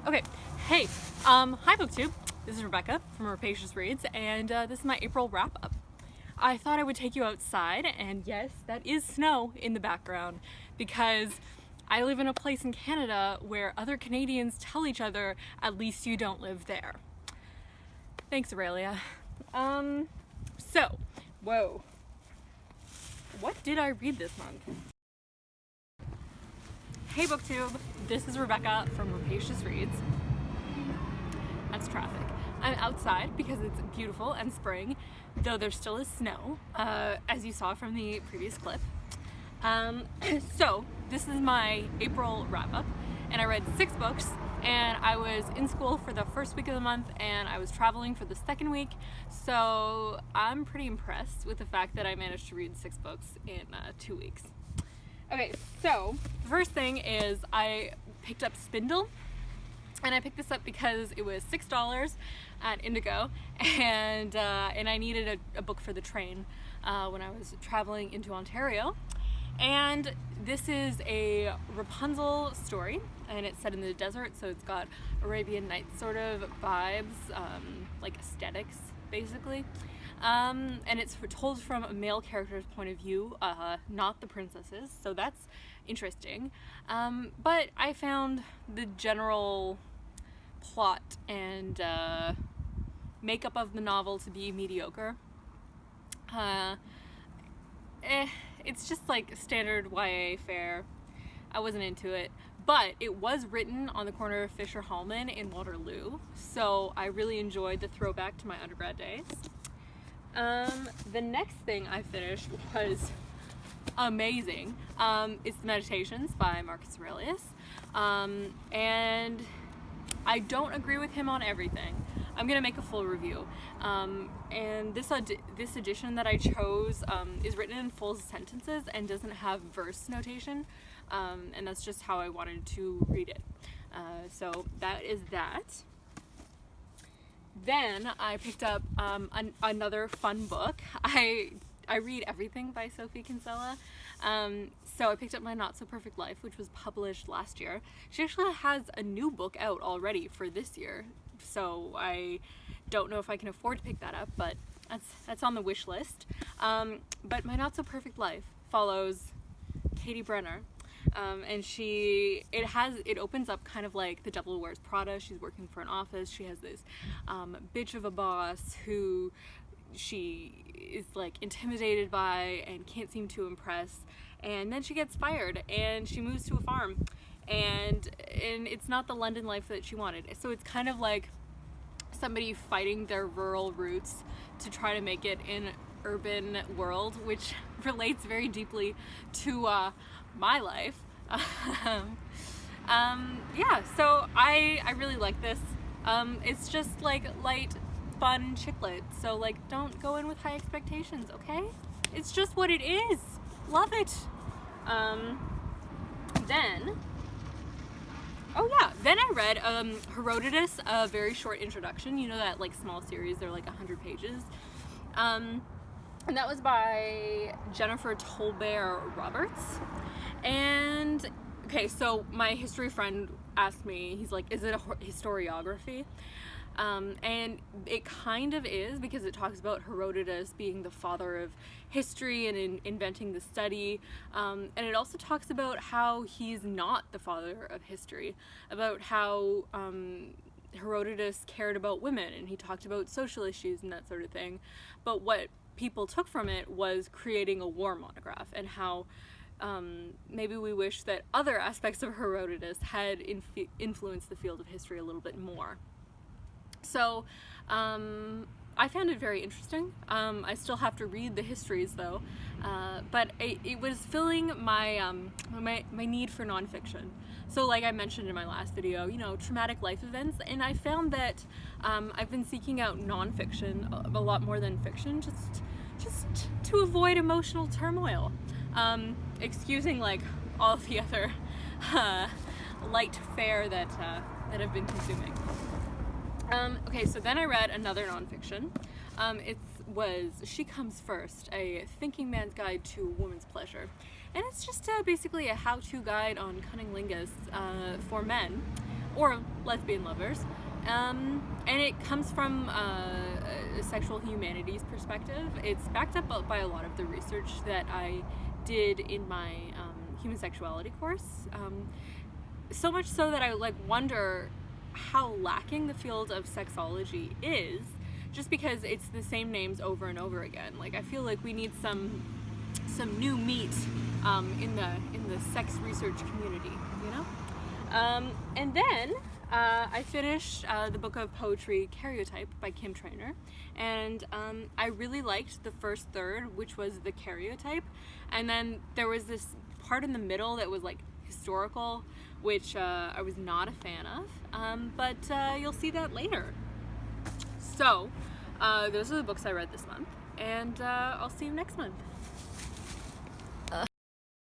Okay, hey, hi BookTube. This is Rebecca from Rapacious Reads, and this is my April wrap-up. I thought I would take you outside, and yes, that is snow in the background, because I live in a place in Canada where other Canadians tell each other, at least you don't live there. Thanks, Aurelia. Whoa. What did I read this month? Hey BookTube, this is Rebecca from Rapacious Reads. That's traffic. I'm outside because it's beautiful and spring, though there still is snow, as you saw from the previous clip. So this is my April wrap-up, and I read 6 books, and I was in school for the first week of the month, and I was traveling for the second week, so I'm pretty impressed with the fact that I managed to read 6 books in 2 weeks. Okay, so the first thing is I picked up Spindle, and I picked this up because it was $6 at Indigo, and I needed a book for the train when I was traveling into Ontario. And this is a Rapunzel story, and it's set in the desert, so it's got Arabian Nights sort of vibes, like aesthetics, basically. And it's told from a male character's point of view, not the princesses, so that's interesting. But I found the general plot and makeup of the novel to be mediocre. It's just like standard YA fare. I wasn't into it. But it was written on the corner of Fisher Hallman in Waterloo, so I really enjoyed the throwback to my undergrad days. The next thing I finished was amazing. It's The Meditations by Marcus Aurelius. And I don't agree with him on everything. I'm gonna make a full review. And this edition that I chose is written in full sentences and doesn't have verse notation. And that's just how I wanted to read it. So that is that. Then I picked up another fun book. I read everything by Sophie Kinsella. So I picked up My Not So Perfect Life, which was published last year. She actually has a new book out already for this year, so I don't know if I can afford to pick that up, but that's on the wish list. But My Not So Perfect Life follows Katie Brenner. And it opens up kind of like The Devil Wears Prada. She's working for an office. She has this bitch of a boss who she is like intimidated by and can't seem to impress, and then she gets fired and she moves to a farm, and it's not the London life that she wanted. So it's kind of like somebody fighting their rural roots to try to make it in urban world, which relates very deeply to my life. Yeah, so I really like this. It's just like light, fun chick lit, so like don't go in with high expectations, okay? It's just what it is. Love it. Then I read Herodotus, a very short introduction. You know that like small series, they're like 100 pages. And that was by Jennifer Tolbert Roberts. And okay, so my history friend asked me, he's like, is it a historiography? And it kind of is, because it talks about Herodotus being the father of history and inventing the study, and it also talks about how he's not the father of history, about how Herodotus cared about women, and he talked about social issues and that sort of thing, but what people took from it was creating a war monograph, and how maybe we wish that other aspects of Herodotus had influenced the field of history a little bit more. So I found it very interesting. I still have to read the histories though, but it was filling my my need for nonfiction. So like I mentioned in my last video, you know, traumatic life events, and I found that I've been seeking out nonfiction a lot more than fiction, just to avoid emotional turmoil, excusing like all the other light fare that I've been consuming. Okay, so then I read another nonfiction. It was She Comes First, a thinking man's guide to woman's pleasure. And it's just basically a how-to guide on cunnilingus for men. or lesbian lovers. And it comes from a sexual humanities perspective. It's backed up by a lot of the research that I did in my human sexuality course. So much so that I wonder how lacking the field of sexology is, just because it's the same names over and over again. I feel like we need some new meat in the sex research community, you know? And then I finished the book of poetry Karyotype by Trainor, and I really liked the first third, which was the Karyotype, and then there was this part in the middle that was historical, which I was not a fan of, but you'll see that later. So those are the books I read this month, and I'll see you next month.